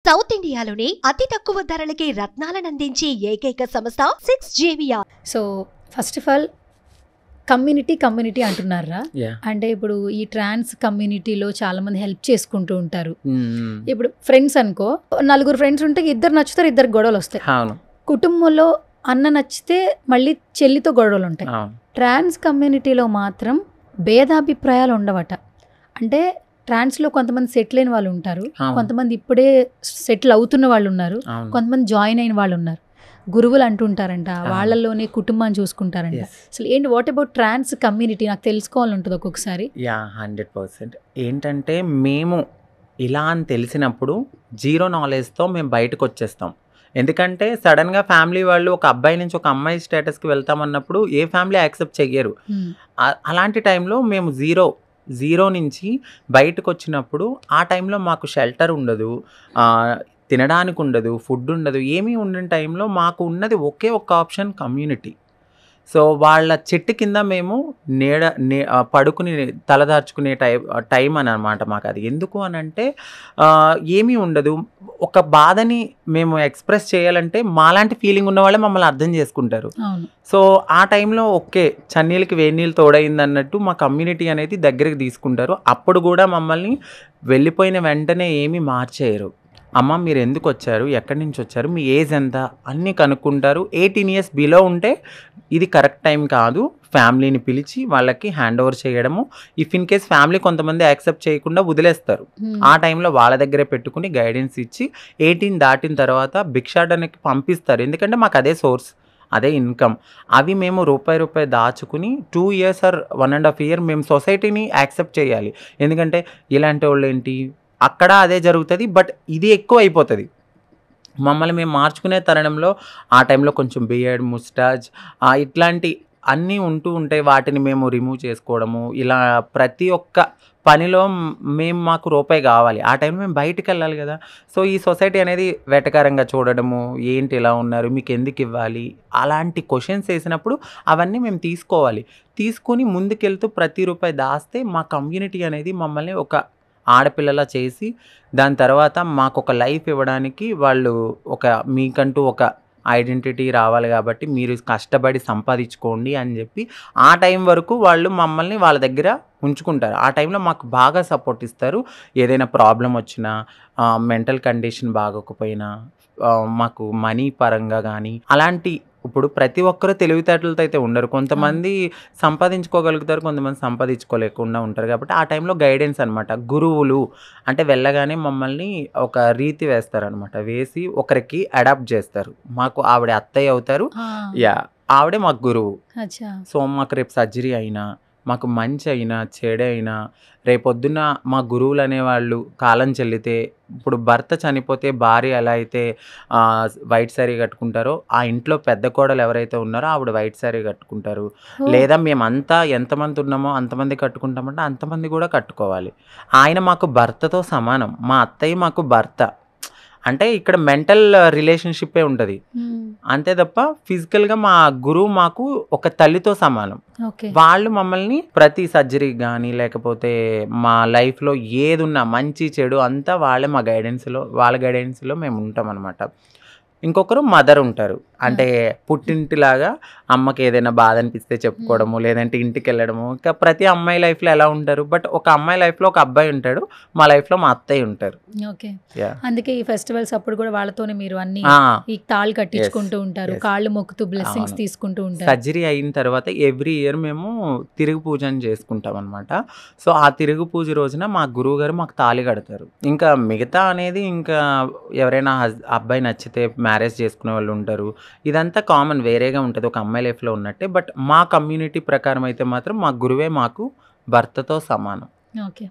South ఇండియాలోనే అతి తక్కువ ధరలకి రత్నాలనందించే ఏకైక సంస్థ 6JVR. So first of all community అంటున్నారా? అంటే ఇప్పుడు ఈ ట్రాన్స్ కమ్యూనిటీలో చాలా మంది హెల్ప్ చేసుకుంటూ ఉంటారు. ఇప్పుడు ఫ్రెండ్స్ అనుకో, నలుగురు ఫ్రెండ్స్ ఉంటే ఇద్దరు నచ్చుతారు, ఇద్దరు గొడవలు వస్తాయి. కుటుంబంలో అన్న నచ్చితే మళ్ళీ చెల్లితో గొడవలు ఉంటాయి. ట్రాన్స్ కమ్యూనిటీలో మాత్రం భేదాభిప్రాయాలు ఉండవట. అంటే ట్రాన్స్లో కొంతమంది సెటిల్ అయిన వాళ్ళు ఉంటారు, కొంతమంది ఇప్పుడే సెటిల్ అవుతున్న వాళ్ళు ఉన్నారు, కొంతమంది జాయిన్ అయిన వాళ్ళు ఉన్నారు. గురువులు అంటుంటారంట, వాళ్ళలోనే కుటుంబాన్ని చూసుకుంటారంట. అసలు ఏంటి, వాట్ అబౌట్ ట్రాన్స్ కమ్యూనిటీ? నాకు తెలుసుకోవాలని ఉంటుంది ఒక్కొక్కసారి. 100%. ఏంటంటే మేము ఇలా అని తెలిసినప్పుడు జీరో నాలెడ్జ్తో మేము బయటకు వచ్చేస్తాం. ఎందుకంటే సడన్గా ఫ్యామిలీ వాళ్ళు ఒక అబ్బాయి నుంచి ఒక అమ్మాయి స్టేటస్కి వెళ్తామన్నప్పుడు ఏ ఫ్యామిలీ యాక్సెప్ట్ చెయ్యరు. అలాంటి టైంలో మేము జీరో నుంచి బయటకు వచ్చినప్పుడు ఆ టైంలో మాకు షెల్టర్ ఉండదు, తినడానికి ఉండదు, ఫుడ్ ఉండదు, ఏమీ ఉండని టైంలో మాకు ఉన్నది ఒకే ఒక్క ఆప్షన్ కమ్యూనిటీ. సో వాళ్ళ చెట్టు కింద మేము పడుకుని తలదార్చుకునే టైం అని అనమాట మాకు అది. ఎందుకు అని అంటే ఏమీ ఉండదు. ఒక బాధని మేము ఎక్స్ప్రెస్ చేయాలంటే మాలాంటి ఫీలింగ్ ఉన్న వాళ్ళే మమ్మల్ని అర్థం చేసుకుంటారు. సో ఆ టైంలో ఓకే, చన్నీళ్ళకి వేడినీళ్ళు తోడైంది అన్నట్టు మా కమ్యూనిటీ అనేది దగ్గరికి తీసుకుంటారు. అప్పుడు కూడా మమ్మల్ని వెళ్ళిపోయిన వెంటనే ఏమీ మార్చేయరు. అమ్మ మీరు ఎందుకు వచ్చారు, ఎక్కడి నుంచి వచ్చారు, మీ ఏజ్ ఎంత అన్నీ కనుక్కుంటారు. 18 years బిలో ఉంటే ఇది కరెక్ట్ టైం కాదు, ఫ్యామిలీని పిలిచి వాళ్ళకి హ్యాండ్ ఓవర్ చేయడము. ఇఫ్ ఇన్ కేస్ ఫ్యామిలీ కొంతమంది యాక్సెప్ట్ చేయకుండా వదిలేస్తారు, ఆ టైంలో వాళ్ళ దగ్గరే పెట్టుకుని గైడెన్స్ ఇచ్చి 18 దాటిన తర్వాత భిక్షాటనకి పంపిస్తారు. ఎందుకంటే మాకు అదే సోర్స్, అదే ఇన్కమ్. అవి మేము రూపాయి దాచుకుని 2 years or 1.5 year మేము సొసైటీని యాక్సెప్ట్ చేయాలి. ఎందుకంటే ఇలాంటి వాళ్ళు ఏంటి, అక్కడ అదే జరుగుతుంది, బట్ ఇది ఎక్కువ అయిపోతుంది. మమ్మల్ని మేము మార్చుకునే తరుణంలో ఆ టైంలో కొంచెం బియర్డ్, ముస్టాచ్ ఇట్లాంటి అన్నీ ఉంటూ ఉంటాయి. వాటిని మేము రిమూవ్ చేసుకోవడము, ఇలా ప్రతి ఒక్క పనిలో మాకు రూపాయి కావాలి. ఆ టైంలో మేము బయటికి వెళ్ళాలి కదా. సో ఈ సొసైటీ అనేది వెటకారంగా చూడడము, ఏంటి ఇలా ఉన్నారు, మీకు ఎందుకు ఇవ్వాలి, అలాంటి క్వశ్చన్స్ వేసినప్పుడు అవన్నీ మేము తీసుకొని ముందుకెళ్తూ ప్రతి రూపాయి దాస్తే మా కమ్యూనిటీ అనేది మమ్మల్ని ఒక ఆడపిల్లలా చేసి దాని తర్వాత మాకు ఒక లైఫ్ ఇవ్వడానికి వాళ్ళు మీకంటూ ఒక ఐడెంటిటీ రావాలి కాబట్టి మీరు కష్టపడి సంపాదించుకోండి అని చెప్పి ఆ టైం వరకు వాళ్ళు మమ్మల్ని వాళ్ళ దగ్గర ఉంచుకుంటారు. ఆ టైంలో మాకు బాగా సపోర్ట్ ఇస్తారు. ఏదైనా ప్రాబ్లం వచ్చినా, మెంటల్ కండిషన్ బాగోకపోయినా, మాకు మనీ పరంగా కానీ అలాంటి, ఇప్పుడు ప్రతి ఒక్కరు తెలివితేటలతో అయితే ఉండరు. కొంతమంది సంపాదించుకోగలుగుతారు, కొంతమంది సంపాదించుకోలేకుండా ఉంటారు. కాబట్టి ఆ టైంలో గైడెన్స్ అనమాట. గురువులు అంటే వెళ్ళగానే మమ్మల్ని ఒక రీతి వేస్తారనమాట, వేసి ఒకరికి అడాప్ట్ చేస్తారు. మాకు ఆవిడ అత్తయ్య అవుతారు, ఆవిడే మాకు గురువు. సో మాకు రేపు సర్జరీ అయినా, మాకు మంచి అయినా చెడైనా, రేపొద్దున మా గురువులు అనేవాళ్ళు కాలం చెల్లితే, ఇప్పుడు భర్త చనిపోతే భార్య ఎలా అయితే వైట్ శారీ కట్టుకుంటారో, ఆ ఇంట్లో పెద్ద కోడలు ఎవరైతే ఉన్నారో ఆవిడ వైట్ శారీ కట్టుకుంటారు. లేదా మేమంతా ఎంతమంది ఉన్నామో అంతమంది కట్టుకుంటామంటే అంతమంది కూడా కట్టుకోవాలి. ఆయన మాకు భర్తతో సమానం, మా అత్తయ్య మాకు భర్త. అంటే ఇక్కడ మెంటల్ రిలేషన్షిప్పే ఉంటుంది అంతే తప్ప ఫిజికల్గా మా గురువు మాకు ఒక తల్లితో సమానం. వాళ్ళు మమ్మల్ని ప్రతి సర్జరీ కానీ లేకపోతే మా లైఫ్లో ఏదున్నా మంచి చెడు అంతా వాళ్ళే మా వాళ్ళ గైడెన్స్లో మేము ఉంటాం అనమాట. ఇంకొకరు మదర్ ఉంటారు, అంటే పుట్టింటిలాగా అమ్మకి ఏదైనా బాధ అనిపిస్తే చెప్పుకోవడము, లేదంటే ఇంటికి వెళ్ళడము. ఇంకా ప్రతి అమ్మాయి లైఫ్లో ఎలా ఉంటారు, బట్ ఒక అమ్మాయి లైఫ్లో ఒక అబ్బాయి ఉంటాడు, మా లైఫ్లో మా అత్తయ్య ఉంటారు. ఓకే, అందుకే ఈ ఫెస్టివల్స్ అప్పుడు కూడా వాళ్ళతోనే మీరు అన్ని ఈ తాళి కట్టించుకుంటూ ఉంటారు, కాళ్ళు మొక్కుతూ బ్లెస్సింగ్స్ తీసుకుంటూ ఉంటారు. సర్జరీ అయిన తర్వాత ఎవ్రీ ఇయర్ మేము తిరుగు పూజను చేసుకుంటాం అనమాట. సో ఆ తిరుగు పూజ రోజున మా గురువు గారు మాకు తాళి కడతారు. ఇంకా మిగతా అనేది ఇంకా ఎవరైనా అబ్బాయి నచ్చితే మ్యారేజ్ చేసుకునే వాళ్ళు ఉంటారు. ఇదంతా కామన్, వేరేగా ఉంటుంది ఒక అమ్మాయి లైఫ్లో ఉన్నట్టే. బట్ మా కమ్యూనిటీ ప్రకారం అయితే మాత్రం మా గురువే మాకు భర్తతో సమానం. ఓకే.